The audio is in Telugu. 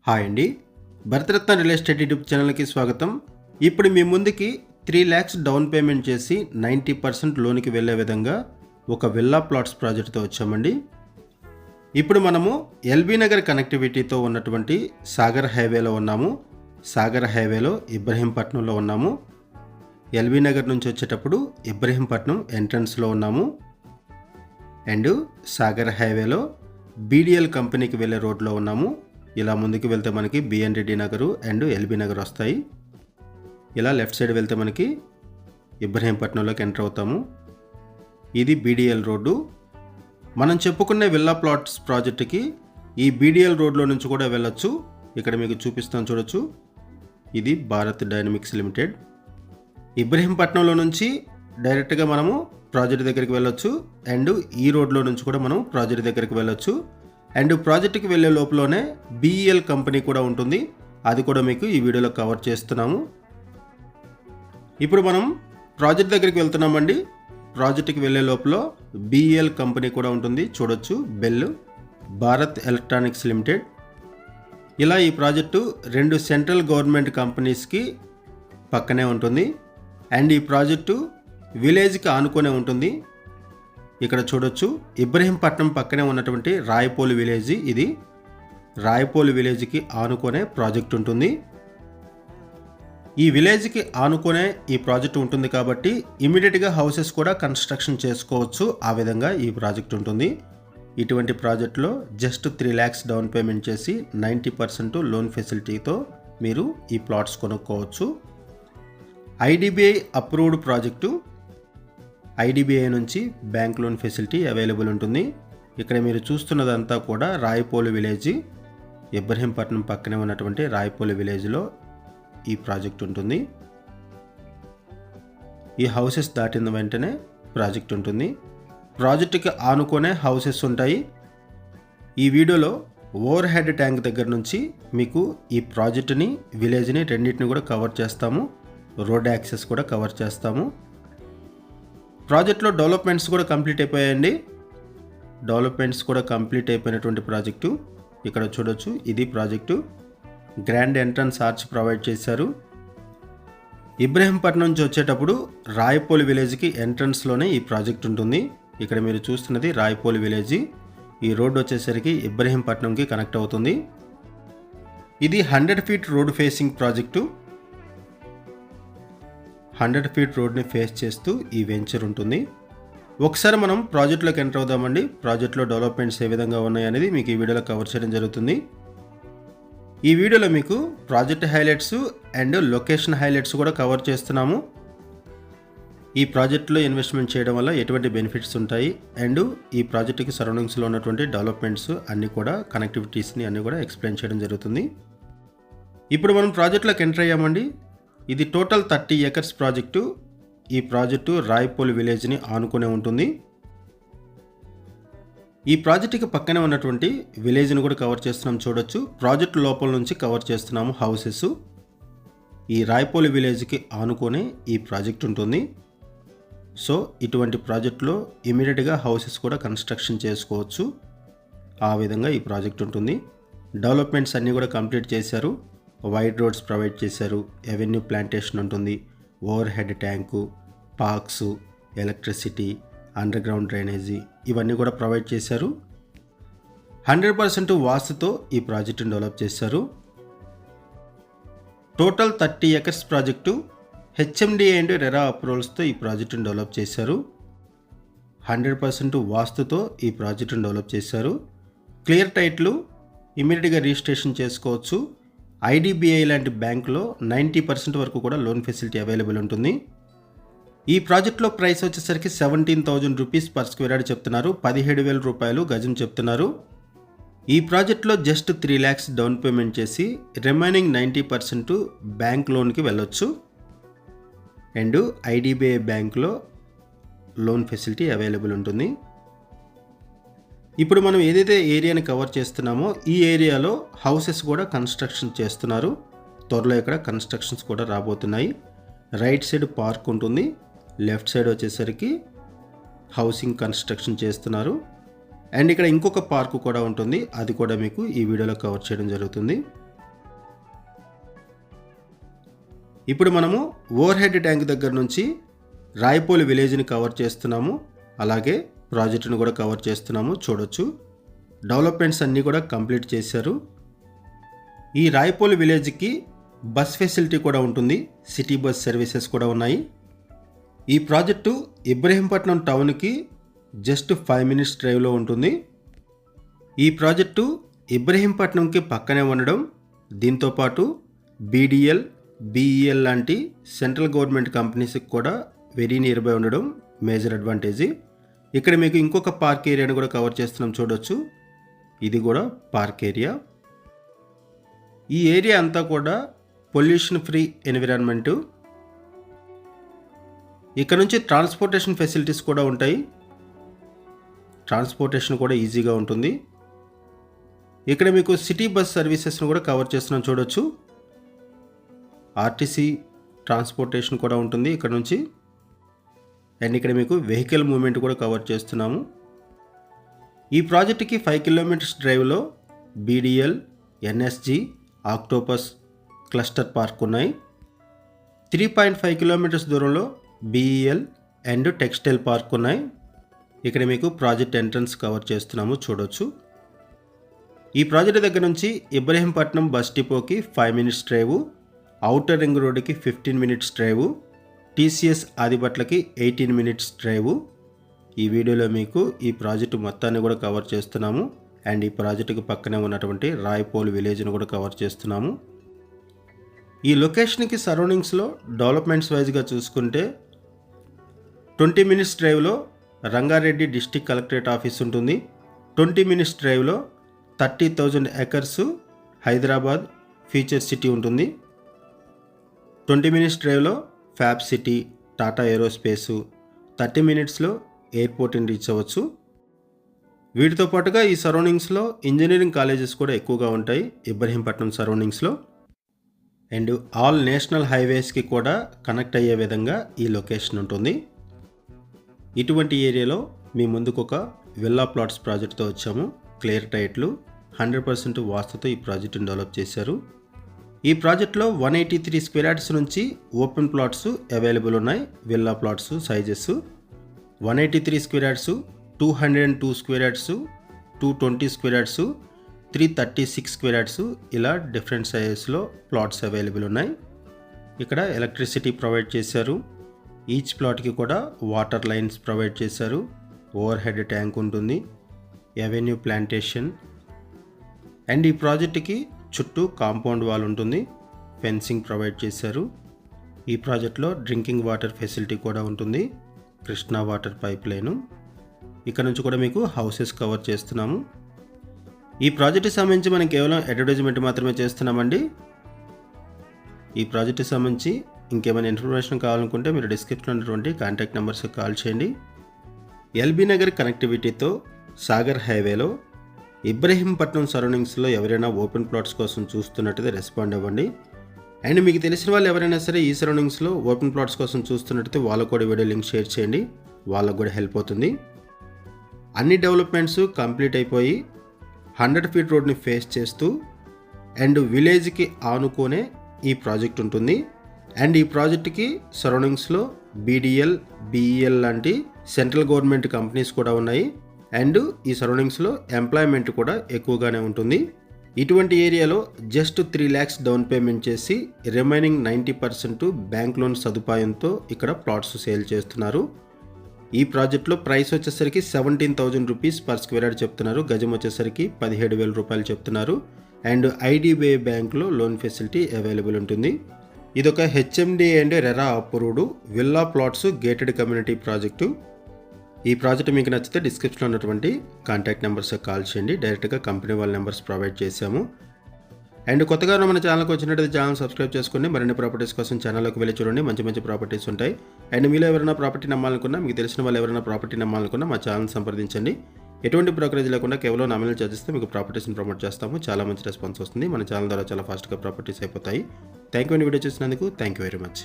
హాయ్ అండి, భరతరత్న రియల్ ఎస్టేట్ యూట్యూబ్ ఛానల్కి స్వాగతం. ఇప్పుడు మీ ముందుకి 3 lakhs డౌన్ పేమెంట్ చేసి 90% లోన్కి వెళ్ళే విధంగా ఒక విల్లా ప్లాట్స్ ప్రాజెక్ట్తో వచ్చామండి. ఇప్పుడు మనము ఎల్బీ నగర్ కనెక్టివిటీతో ఉన్నటువంటి సాగర్ హైవేలో ఉన్నాము. సాగర్ హైవేలో ఇబ్రహీంపట్నంలో ఉన్నాము. ఎల్బీ నగర్ నుంచి వచ్చేటప్పుడు ఇబ్రహీంపట్నం ఎంట్రన్స్లో ఉన్నాము. అండ్ సాగర్ హైవేలో బీడీఎల్ కంపెనీకి వెళ్ళే రోడ్లో ఉన్నాము. ఇలా ముందుకు వెళ్తే మనకి B N Reddy Nagar and L B Nagar వస్తాయి. ఇలా లెఫ్ట్ సైడ్ వెళ్తే మనకి ఇబ్రహీంపట్నంలోకి ఎంటర్ అవుతాము. ఇది బీడీఎల్ రోడ్డు. మనం చెప్పుకునే విల్లా ప్లాట్స్ ప్రాజెక్టుకి ఈ బీడీఎల్ రోడ్లో నుంచి కూడా వెళ్ళొచ్చు. ఇక్కడ మీకు చూపిస్తాను, చూడొచ్చు. ఇది భారత్ డైనమిక్స్ లిమిటెడ్. ఇబ్రహీంపట్నంలో నుంచి డైరెక్ట్గా మనము ప్రాజెక్ట్ దగ్గరికి వెళ్ళొచ్చు. అండ్ ఈ రోడ్లో నుంచి కూడా మనం ప్రాజెక్ట్ దగ్గరికి వెళ్ళొచ్చు. అండ్ ప్రాజెక్ట్కి వెళ్ళే లోపలనే బీఈఎల్ కంపెనీ కూడా ఉంటుంది. అది కూడా మీకు ఈ వీడియోలో కవర్ చేస్తున్నాము. ఇప్పుడు మనం ప్రాజెక్ట్ దగ్గరికి వెళ్తున్నామండి. ప్రాజెక్ట్కి వెళ్ళే లోపల బీఈఎల్ కంపెనీ కూడా ఉంటుంది, చూడొచ్చు. Bell, Bharat electronics limited. ఇలా ఈ ప్రాజెక్టు 2 సెంట్రల్ గవర్నమెంట్ కంపెనీస్కి పక్కనే ఉంటుంది. అండ్ ఈ ప్రాజెక్టు విలేజ్కి ఆనుకొనే ఉంటుంది. ఇక్కడ చూడొచ్చు, ఇబ్రహీంపట్నం పక్కనే ఉన్నటువంటి రాయపోలు విలేజ్. ఇది రాయపోలు విలేజ్కి ఆనుకొనే ప్రాజెక్ట్ ఉంటుంది. ఈ విలేజ్కి ఆనుకొనే ఈ ప్రాజెక్ట్ ఉంటుంది కాబట్టి ఇమీడియట్గా హౌసెస్ కూడా కన్స్ట్రక్షన్ చేసుకోవచ్చు. ఆ విధంగా ఈ ప్రాజెక్ట్ ఉంటుంది. ఇటువంటి ప్రాజెక్ట్లో జస్ట్ 3 lakhs డౌన్ పేమెంట్ చేసి 90% లోన్ ఫెసిలిటీతో మీరు ఈ ప్లాట్స్ కొనుక్కోవచ్చు. IDBI approved project. ఐడిబిఐ నుంచి బ్యాంక్ లోన్ ఫెసిలిటీ అవైలబుల్ ఉంటుంది. ఇక్కడ మీరు చూస్తున్నదంతా కూడా రాయపోలు విలేజ్, ఇబ్రహీంపట్నం పక్కనే ఉన్నటువంటి రాయపోలు విలేజ్లో ఈ ప్రాజెక్ట్ ఉంటుంది. ఈ హౌసెస్ దాటిన వెంటనే ప్రాజెక్ట్ ఉంటుంది. ప్రాజెక్టుకి ఆనుకొనే హౌసెస్ ఉంటాయి. ఈ వీడియోలో ఓవర్ హెడ్ ట్యాంక్ దగ్గర నుంచి మీకు ఈ ప్రాజెక్టుని, విలేజ్ని రెండింటిని కూడా కవర్ చేస్తాము. రోడ్ యాక్సెస్ కూడా కవర్ చేస్తాము. ప్రాజెక్ట్లో డెవలప్మెంట్స్ కూడా కంప్లీట్ అయిపోయాయండి. డెవలప్మెంట్స్ కూడా కంప్లీట్ అయిపోయినటువంటి ప్రాజెక్టు. ఇక్కడ చూడొచ్చు, ఇది project. Grand entrance arch provide చేశారు. ఇబ్రహీంపట్నం నుంచి వచ్చేటప్పుడు రాయపోలు విలేజ్కి ఎంట్రన్స్లోనే ఈ ప్రాజెక్ట్ ఉంటుంది. ఇక్కడ మీరు చూస్తున్నది రాయపోలు విలేజ్. ఈ రోడ్ వచ్చేసరికి ఇబ్రహీంపట్నంకి కనెక్ట్ అవుతుంది. ఇది 100 feet road facing project. 100 feet రోడ్ని ఫేస్ చేస్తూ ఈ వెంచర్ ఉంటుంది. ఒకసారి మనం ప్రాజెక్ట్లోకి ఎంటర్ అవుదామండి. ప్రాజెక్ట్లో డెవలప్మెంట్స్ ఏ విధంగా ఉన్నాయనేది మీకు ఈ వీడియోలో కవర్ చేయడం జరుగుతుంది. ఈ వీడియోలో మీకు project highlights and location highlights కూడా కవర్ చేస్తున్నాము. ఈ ప్రాజెక్ట్లో ఇన్వెస్ట్మెంట్ చేయడం వల్ల ఎటువంటి బెనిఫిట్స్ ఉంటాయి అండ్ ఈ ప్రాజెక్ట్కి సరౌండింగ్స్లో ఉన్నటువంటి డెవలప్మెంట్స్ అన్నీ కూడా, కనెక్టివిటీస్ని అన్నీ కూడా ఎక్స్ప్లెయిన్ చేయడం జరుగుతుంది. ఇప్పుడు మనం ప్రాజెక్ట్లోకి ఎంటర్ అయ్యామండి. ఇది టోటల్ 30 acres ప్రాజెక్టు. ఈ ప్రాజెక్టు రాయపోలు విలేజ్ని ఆనుకునే ఉంటుంది. ఈ ప్రాజెక్టుకి పక్కనే ఉన్నటువంటి విలేజ్ని కూడా కవర్ చేస్తున్నాం, చూడొచ్చు. ప్రాజెక్టు లోపల నుంచి కవర్ చేస్తున్నాము హౌసెస్. ఈ రాయపోలు విలేజ్కి ఆనుకునే ఈ ప్రాజెక్ట్ ఉంటుంది. సో ఇటువంటి ప్రాజెక్టులో ఇమీడియట్గా హౌసెస్ కూడా కన్స్ట్రక్షన్ చేసుకోవచ్చు. ఆ విధంగా ఈ ప్రాజెక్ట్ ఉంటుంది. డెవలప్మెంట్స్ అన్నీ కూడా కంప్లీట్ చేశారు. వైడ్ రోడ్స్ ప్రొవైడ్ చేశారు. ఎవెన్యూ ప్లాంటేషన్ ఉంటుంది. Over head tank, parks, electricity, under ground drainage ఇవన్నీ కూడా ప్రొవైడ్ చేశారు. 100% వాస్తుతో ఈ ప్రాజెక్టును డెవలప్ చేశారు. Total 30 acres project HMDA and RERA అప్రూవల్స్తో ఈ ప్రాజెక్టును డెవలప్ చేశారు. 100% వాస్తుతో ఈ ప్రాజెక్టును డెవలప్ చేశారు. క్లియర్ టైటిల్, ఇమీడియట్గా రిజిస్ట్రేషన్ చేసుకోవచ్చు. ఐడిబిఐ లాంటి బ్యాంకులో 90% వరకు కూడా లోన్ ఫెసిలిటీ అవైలబుల్ ఉంటుంది. ఈ ప్రాజెక్ట్లో ప్రైస్ వచ్చేసరికి 17,000 రూపీస్ పర్ స్క్వేర్ యార్డ్ చెప్తున్నారు. 17,000 రూపాయలు గజం చెప్తున్నారు. ఈ ప్రాజెక్ట్లో జస్ట్ 3 lakhs డౌన్ పేమెంట్ చేసి రిమైనింగ్ 90% బ్యాంక్ లోన్కి వెళ్ళొచ్చు. అండ్ ఐడిబిఐ బ్యాంకులో లోన్ ఫెసిలిటీ అవైలబుల్ ఉంటుంది. ఇప్పుడు మనం ఏదైతే ఏరియాని కవర్ చేస్తున్నామో ఈ ఏరియాలో హౌసెస్ కూడా కన్స్ట్రక్షన్ చేస్తున్నారు. త్వరలో ఇక్కడ కన్స్ట్రక్షన్స్ కూడా రాబోతున్నాయి. రైట్ సైడ్ పార్క్ ఉంటుంది. లెఫ్ట్ సైడ్ వచ్చేసరికి హౌసింగ్ కన్స్ట్రక్షన్ చేస్తున్నారు. అండ్ ఇక్కడ ఇంకొక పార్క్ కూడా ఉంటుంది, అది కూడా మీకు ఈ వీడియోలో కవర్ చేయడం జరుగుతుంది. ఇప్పుడు మనము ఓవర్ హెడ్ ట్యాంక్ దగ్గర నుంచి రాయపోలి విలేజ్ని కవర్ చేస్తున్నాము. అలాగే ప్రాజెక్టును కూడా కవర్ చేస్తున్నాము. చూడొచ్చు డెవలప్మెంట్స్ అన్నీ కూడా కంప్లీట్ చేశారు. ఈ రాయపోలి విలేజ్కి బస్ ఫెసిలిటీ కూడా ఉంటుంది. సిటీ బస్ సర్వీసెస్ కూడా ఉన్నాయి. ఈ ప్రాజెక్టు ఇబ్రహీంపట్నం టౌన్కి జస్ట్ 5 minutes డ్రైవ్లో ఉంటుంది. ఈ ప్రాజెక్టు ఇబ్రహీంపట్నంకి పక్కనే ఉండడం, దీంతోపాటు బీడీఎల్, బీఈఎల్ లాంటి సెంట్రల్ గవర్నమెంట్ కంపెనీస్కి కూడా వెరీ నియర్ బై ఉండడం మేజర్ అడ్వాంటేజ్. ఇక్కడ మీకు ఇంకొక పార్క్ ఏరియాను కూడా కవర్ చేస్తున్నాం. చూడొచ్చు ఇది కూడా పార్క్ ఏరియా. ఈ ఏరియా అంతా కూడా పొల్యూషన్ ఫ్రీ ఎన్విరాన్మెంటు. ఇక్కడ నుంచి ట్రాన్స్పోర్టేషన్ ఫెసిలిటీస్ కూడా ఉంటాయి. ట్రాన్స్పోర్టేషన్ కూడా ఈజీగా ఉంటుంది. ఇక్కడ మీకు సిటీ బస్ సర్వీసెస్ను కూడా కవర్ చేస్తున్నాం. చూడొచ్చు ఆర్టీసీ ట్రాన్స్పోర్టేషన్ కూడా ఉంటుంది ఇక్కడ నుంచి. అండ్ ఇక్కడ మీకు వెహికల్ మూవ్మెంట్ కూడా కవర్ చేస్తున్నాము. ఈ ప్రాజెక్టుకి 5 kilometers డ్రైవ్లో BDL, NSG, octopus cluster park ఉన్నాయి. 3.5 kilometers దూరంలో బీఈఎల్ అండ్ టెక్స్టైల్ పార్క్ ఉన్నాయి. ఇక్కడ మీకు ప్రాజెక్ట్ ఎంట్రన్స్ కవర్ చేస్తున్నాము. చూడొచ్చు ఈ ప్రాజెక్ట్ దగ్గర నుంచి ఇబ్రహీంపట్నం బస్ డిపోకి 5 minutes డ్రైవ్, ఔటర్ రింగ్ రోడ్డుకి 15 minutes డ్రైవ్, టీసీఎస్ ఆదిబట్లకి 18 minutes డ్రైవ్. ఈ వీడియోలో మీకు ఈ ప్రాజెక్టు మొత్తాన్ని కూడా కవర్ చేస్తున్నాము. అండ్ ఈ ప్రాజెక్టుకి పక్కనే ఉన్నటువంటి రాయపోల్ విలేజ్ను కూడా కవర్ చేస్తున్నాము. ఈ లొకేషన్కి సరౌండింగ్స్లో డెవలప్మెంట్స్ వైజ్గా చూసుకుంటే 20 minutes డ్రైవ్లో రంగారెడ్డి డిస్ట్రిక్ట్ కలెక్టరేట్ ఆఫీస్ ఉంటుంది. 20 minutes డ్రైవ్లో 30,000 acres హైదరాబాద్ ఫ్యూచర్ సిటీ ఉంటుంది. 20 minutes డ్రైవ్లో ఫ్యాబ్ సిటీ, టాటా ఏరోస్పేసు, 30 minutesలో ఎయిర్పోర్ట్ని రీచ్ అవ్వచ్చు. వీటితో పాటుగా ఈ సరౌండింగ్స్లో ఇంజనీరింగ్ కాలేజెస్ కూడా ఎక్కువగా ఉంటాయి ఇబ్రహీంపట్నం సరౌండింగ్స్లో. అండ్ ఆల్ నేషనల్ హైవేస్కి కూడా కనెక్ట్ అయ్యే విధంగా ఈ లొకేషన్ ఉంటుంది. ఇటువంటి ఏరియాలో మీ ముందుకు ఒక విల్లా ప్లాట్స్ ప్రాజెక్ట్తో వచ్చాము. క్లియర్ టైట్లు, 100% వాస్తుతో ఈ ప్రాజెక్టును డెవలప్ చేశారు. ఈ ప్రాజెక్ట్లో 183 square yards నుంచి ఓపెన్ ప్లాట్స్ అవైలబుల్ ఉన్నాయి. Villa plots sizes 183 square yards, 202 square yards, 220 square yards, 336 square yards ఇలా డిఫరెంట్ సైజెస్లో ప్లాట్స్ అవైలబుల్ ఉన్నాయి. ఇక్కడ ఎలక్ట్రిసిటీ ప్రొవైడ్ చేశారు. ఈచ్ ప్లాట్కి కూడా వాటర్ లైన్స్ ప్రొవైడ్ చేశారు. ఓవర్ హెడ్ ట్యాంక్ ఉంటుంది. Avenue plantation. అండ్ ఈ ప్రాజెక్టుకి చుట్టూ కాంపౌండ్ వాల్ ఉంటుంది. ఫెన్సింగ్ ప్రొవైడ్ చేశారు. ఈ ప్రాజెక్ట్లో డ్రింకింగ్ వాటర్ ఫెసిలిటీ కూడా ఉంటుంది. Krishna water pipe line. ఇక్కడ నుంచి కూడా మీకు హౌసెస్ కవర్ చేస్తున్నాము. ఈ ప్రాజెక్టుకి సంబంధించి మనం కేవలం అడ్వర్టైజ్మెంట్ మాత్రమే చేస్తున్నామండి. ఈ ప్రాజెక్టుకి సంబంధించి ఇంకేమైనా ఇన్ఫర్మేషన్ కావాలనుకుంటే మీరు డిస్క్రిప్షన్లో ఉన్నటువంటి కాంటాక్ట్ నెంబర్స్కి కాల్ చేయండి. ఎల్బీ నగర్ కనెక్టివిటీతో సాగర్ హైవేలో ఇబ్రహీంపట్నం సరౌండింగ్స్లో ఎవరైనా ఓపెన్ ప్లాట్స్ కోసం చూస్తున్నట్టుగా రెస్పాండ్ అవ్వండి. అండ్ మీకు తెలిసిన వాళ్ళు ఎవరైనా సరే ఈ సరౌండింగ్స్లో ఓపెన్ ప్లాట్స్ కోసం చూస్తున్నట్టయితే వాళ్ళకు కూడా వీడియో లింక్ షేర్ చేయండి. వాళ్ళకు కూడా హెల్ప్ అవుతుంది. అన్ని డెవలప్మెంట్స్ కంప్లీట్ అయిపోయి 100 feet రోడ్ని ఫేస్ చేస్తూ అండ్ విలేజ్కి ఆనుకోనే ఈ ప్రాజెక్ట్ ఉంటుంది. అండ్ ఈ ప్రాజెక్ట్కి సరౌండింగ్స్లో బీడీఎల్, బీఈఎల్ లాంటి సెంట్రల్ గవర్నమెంట్ కంపెనీస్ కూడా ఉన్నాయి. అండ్ ఈ సరౌండింగ్స్లో ఎంప్లాయ్మెంట్ కూడా ఎక్కువగానే ఉంటుంది. ఇటువంటి ఏరియాలో జస్ట్ 3 lakhs డౌన్ పేమెంట్ చేసి రిమైనింగ్ 90% బ్యాంక్ లోన్ సదుపాయంతో ఇక్కడ ప్లాట్స్ సేల్ చేస్తున్నారు. ఈ ప్రాజెక్ట్లో ప్రైస్ వచ్చేసరికి 17,000 rupees per square yard చెప్తున్నారు. గజం వచ్చేసరికి 17,000 రూపాయలు చెప్తున్నారు. అండ్ ఐడిబిఐ బ్యాంక్లో లోన్ ఫెసిలిటీ అవైలబుల్ ఉంటుంది. ఇదొక HMD and RERA approved villa plots gated community project. ఈ ప్రాజెక్ట్ మీకు నచ్చితే డిస్క్రిప్షన్లో ఉన్నటువంటి కాంటాక్ట్ నెంబర్స్కి కాల్ చేయండి. డైరెక్ట్గా కంపెనీ వాళ్ళ నెంబర్స్ ప్రొవైడ్ చేశాము. అండ్ కొత్తగా మన ఛానల్కి వచ్చినట్టయితే ఛానల్ సబ్స్క్రైబ్ చేసుకోండి. మరిన్ని ప్రాపర్టీస్ కోసం ఛానల్లోకి వెళ్ళి చూడండి. మంచి మంచి ప్రాపర్టీస్ ఉంటాయి. అండ్ మీలో ఎవరైనా ప్రాపర్టీ నమ్మాలనుకున్నా, మీకు తెలిసిన వాళ్ళు ఎవరైనా ప్రాపర్టీ నమ్మాలనుకున్నా మా ఛానల్ సంప్రదించండి. ఎటువంటి బ్రోకరేజ్ లేకుండా కేవలం నామినల్ చార్జెస్తో మీకు ప్రాపర్టీస్ని ప్రమోట్ చేస్తాము. చాలా మంచి రెస్పాన్స్ వస్తుంది. మన ఛానల్ ద్వారా చాలా ఫాస్ట్గా ప్రాపర్టీస్ అయిపోతాయి. థ్యాంక్ యూ అండి వీడియో చూసినందుకు. Thank you very much.